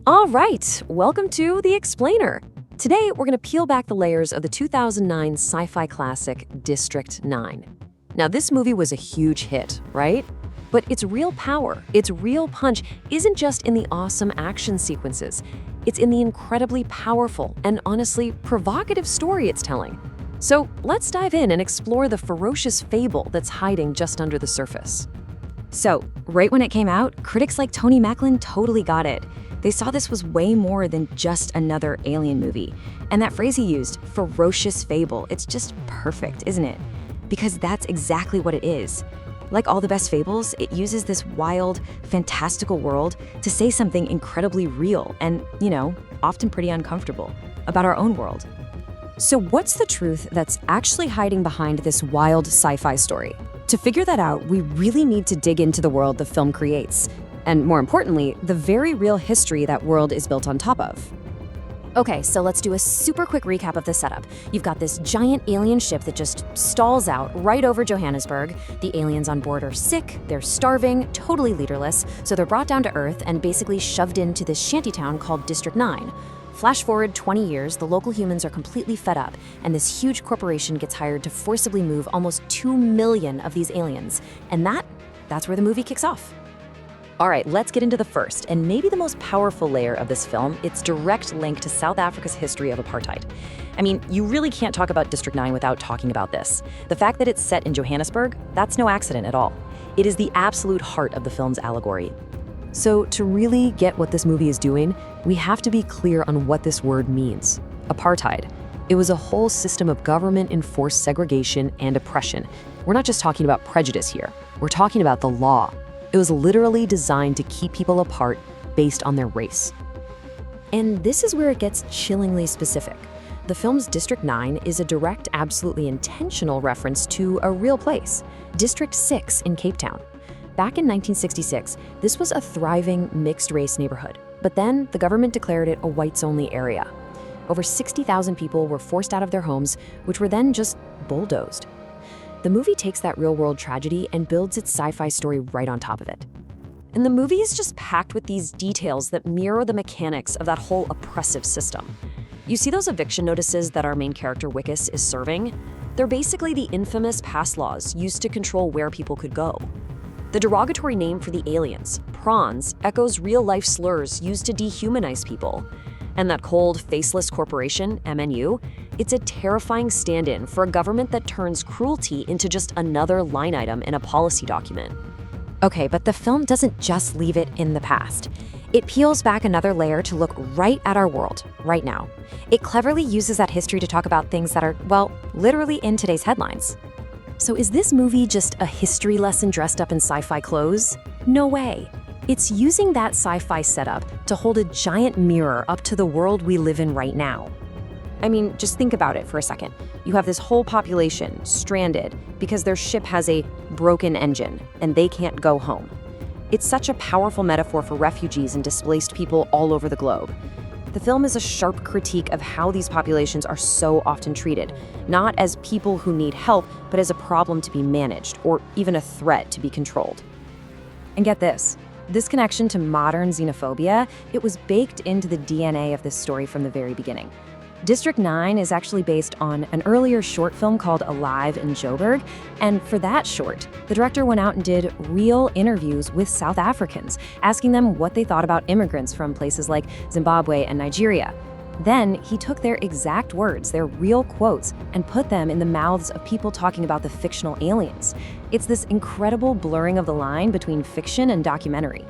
All right, welcome to The Explainer. Today, we're going to peel back the layers of the 2009 sci-fi classic District 9. Now, this movie was a huge hit, right? But its real power, its real punch, isn't just in the awesome action sequences. It's in the incredibly powerful and honestly provocative story it's telling. So let's dive in and explore the ferocious fable that's hiding just under the surface. So, right when it came out, critics like Tony Macklin totally got it. They saw this was way more than just another alien movie. And that phrase he used, ferocious fable, it's just perfect, isn't it? Because that's exactly what it is. Like all the best fables, it uses this wild, fantastical world to say something incredibly real and, often pretty uncomfortable about our own world. So what's the truth that's actually hiding behind this wild sci-fi story? To figure that out, we really need to dig into the world the film creates, and more importantly, the very real history that world is built on top of. Okay, so let's do a super quick recap of the setup. You've got this giant alien ship that just stalls out right over Johannesburg. The aliens on board are sick, they're starving, totally leaderless, so they're brought down to Earth and basically shoved into this shantytown called District 9. Flash forward 20 years, the local humans are completely fed up, and this huge corporation gets hired to forcibly move almost 2 million of these aliens. And that's where the movie kicks off. All right, let's get into the first, and maybe the most powerful layer of this film, its direct link to South Africa's history of apartheid. I mean, you really can't talk about District 9 without talking about this. The fact that it's set in Johannesburg, that's no accident at all. It is the absolute heart of the film's allegory. So to really get what this movie is doing, we have to be clear on what this word means. Apartheid. It was a whole system of government-enforced segregation and oppression. We're not just talking about prejudice here. We're talking about the law. It was literally designed to keep people apart based on their race. And this is where it gets chillingly specific. The film's District 9 is a direct, absolutely intentional reference to a real place, District 6 in Cape Town. Back in 1966, this was a thriving, mixed-race neighborhood, but then the government declared it a whites-only area. Over 60,000 people were forced out of their homes, which were then just bulldozed. The movie takes that real-world tragedy and builds its sci-fi story right on top of it. And the movie is just packed with these details that mirror the mechanics of that whole oppressive system. You see those eviction notices that our main character Wikus is serving? They're basically the infamous pass laws used to control where people could go. The derogatory name for the aliens, prawns, echoes real-life slurs used to dehumanize people. And that cold, faceless corporation, MNU, it's a terrifying stand-in for a government that turns cruelty into just another line item in a policy document. Okay, but the film doesn't just leave it in the past. It peels back another layer to look right at our world, right now. It cleverly uses that history to talk about things that are, well, literally in today's headlines. So is this movie just a history lesson dressed up in sci-fi clothes? No way. It's using that sci-fi setup to hold a giant mirror up to the world we live in right now. I mean, just think about it for a second. You have this whole population stranded because their ship has a broken engine and they can't go home. It's such a powerful metaphor for refugees and displaced people all over the globe. The film is a sharp critique of how these populations are so often treated, not as people who need help, but as a problem to be managed or even a threat to be controlled. And get this. This connection to modern xenophobia, it was baked into the DNA of this story from the very beginning. District 9 is actually based on an earlier short film called Alive in Joburg, and for that short, the director went out and did real interviews with South Africans, asking them what they thought about immigrants from places like Zimbabwe and Nigeria. Then he took their exact words, their real quotes, and put them in the mouths of people talking about the fictional aliens. It's this incredible blurring of the line between fiction and documentary.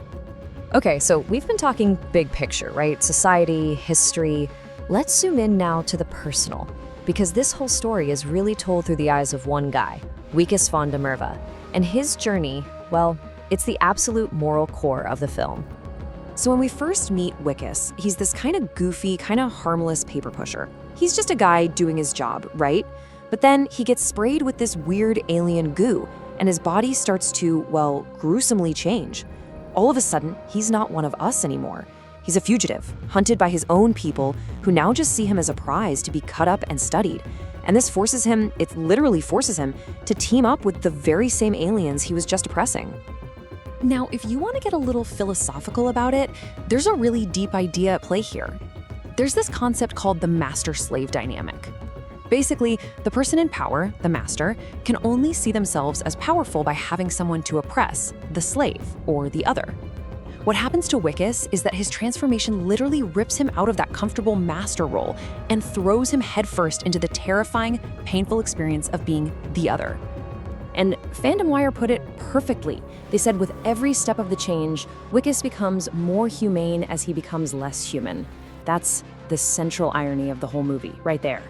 Okay, so we've been talking big picture, right? Society, history. Let's zoom in now to the personal, because this whole story is really told through the eyes of one guy, Wikus van der Merwe. And his journey, well, it's the absolute moral core of the film. So when we first meet Wikus, he's this kind of goofy, kind of harmless paper pusher. He's just a guy doing his job, right? But then he gets sprayed with this weird alien goo, and his body starts to, well, gruesomely change. All of a sudden, he's not one of us anymore. He's a fugitive, hunted by his own people, who now just see him as a prize to be cut up and studied. And this forces him, it literally forces him, to team up with the very same aliens he was just oppressing. Now, if you want to get a little philosophical about it, there's a really deep idea at play here. There's this concept called the master-slave dynamic. Basically, the person in power, the master, can only see themselves as powerful by having someone to oppress, the slave, or the other. What happens to Wickus is that his transformation literally rips him out of that comfortable master role and throws him headfirst into the terrifying, painful experience of being the other. And Fandom Wire put it perfectly. They said with every step of the change, Wickus becomes more humane as he becomes less human. That's the central irony of the whole movie, right there.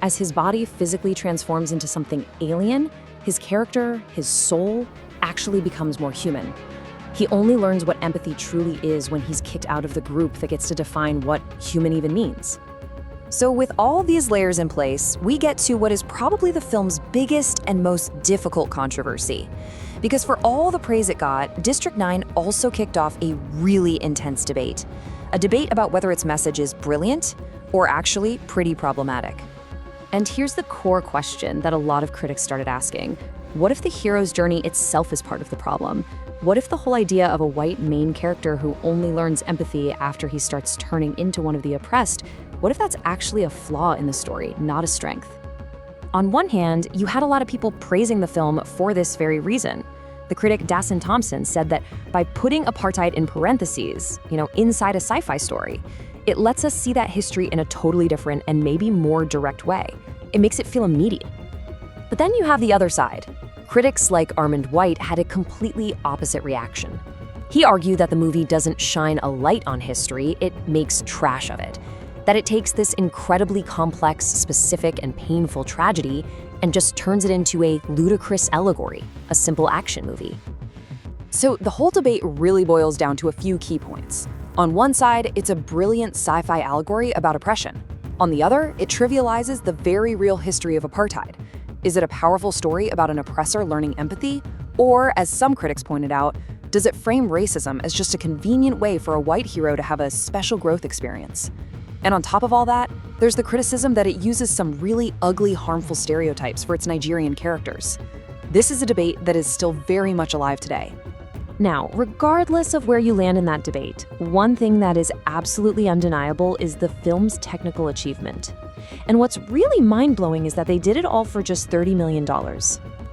As his body physically transforms into something alien, his character, his soul, actually becomes more human. He only learns what empathy truly is when he's kicked out of the group that gets to define what human even means. So with all these layers in place, we get to what is probably the film's biggest and most difficult controversy. Because for all the praise it got, District 9 also kicked off a really intense debate. A debate about whether its message is brilliant or actually pretty problematic. And here's the core question that a lot of critics started asking. What if the hero's journey itself is part of the problem? What if the whole idea of a white main character who only learns empathy after he starts turning into one of the oppressed, what if that's actually a flaw in the story, not a strength? On one hand, you had a lot of people praising the film for this very reason. The critic Dassin Thompson said that by putting apartheid in parentheses, inside a sci-fi story, it lets us see that history in a totally different and maybe more direct way. It makes it feel immediate. But then you have the other side. Critics like Armand White had a completely opposite reaction. He argued that the movie doesn't shine a light on history, it makes trash of it. That it takes this incredibly complex, specific, and painful tragedy and just turns it into a ludicrous allegory, a simple action movie. So the whole debate really boils down to a few key points. On one side, it's a brilliant sci-fi allegory about oppression. On the other, it trivializes the very real history of apartheid. Is it a powerful story about an oppressor learning empathy? Or, as some critics pointed out, does it frame racism as just a convenient way for a white hero to have a special growth experience? And on top of all that, there's the criticism that it uses some really ugly, harmful stereotypes for its Nigerian characters. This is a debate that is still very much alive today. Now, regardless of where you land in that debate, one thing that is absolutely undeniable is the film's technical achievement. And what's really mind-blowing is that they did it all for just $30 million.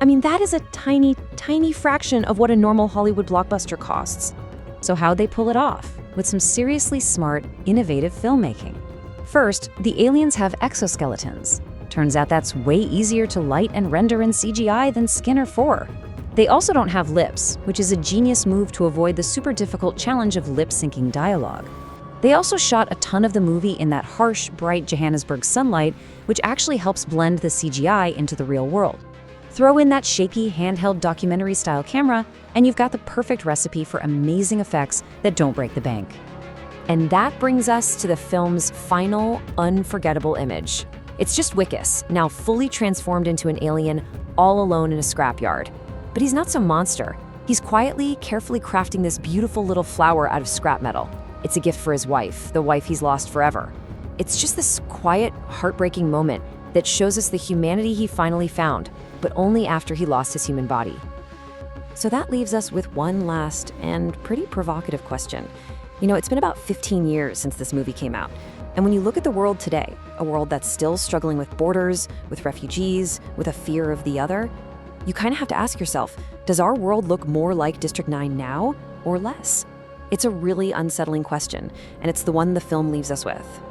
I mean, that is a tiny, tiny fraction of what a normal Hollywood blockbuster costs. So how'd they pull it off? With some seriously smart, innovative filmmaking. First, the aliens have exoskeletons. Turns out that's way easier to light and render in CGI than skin or fur. They also don't have lips, which is a genius move to avoid the super difficult challenge of lip-syncing dialogue. They also shot a ton of the movie in that harsh, bright Johannesburg sunlight, which actually helps blend the CGI into the real world. Throw in that shaky, handheld documentary-style camera, and you've got the perfect recipe for amazing effects that don't break the bank. And that brings us to the film's final, unforgettable image. It's just Wickus, now fully transformed into an alien, all alone in a scrapyard. But he's not some monster. He's quietly, carefully crafting this beautiful little flower out of scrap metal. It's a gift for his wife, the wife he's lost forever. It's just this quiet, heartbreaking moment that shows us the humanity he finally found, but only after he lost his human body. So that leaves us with one last and pretty provocative question. It's been about 15 years since this movie came out. And when you look at the world today, a world that's still struggling with borders, with refugees, with a fear of the other, you kind of have to ask yourself, does our world look more like District 9 now or less? It's a really unsettling question, and it's the one the film leaves us with.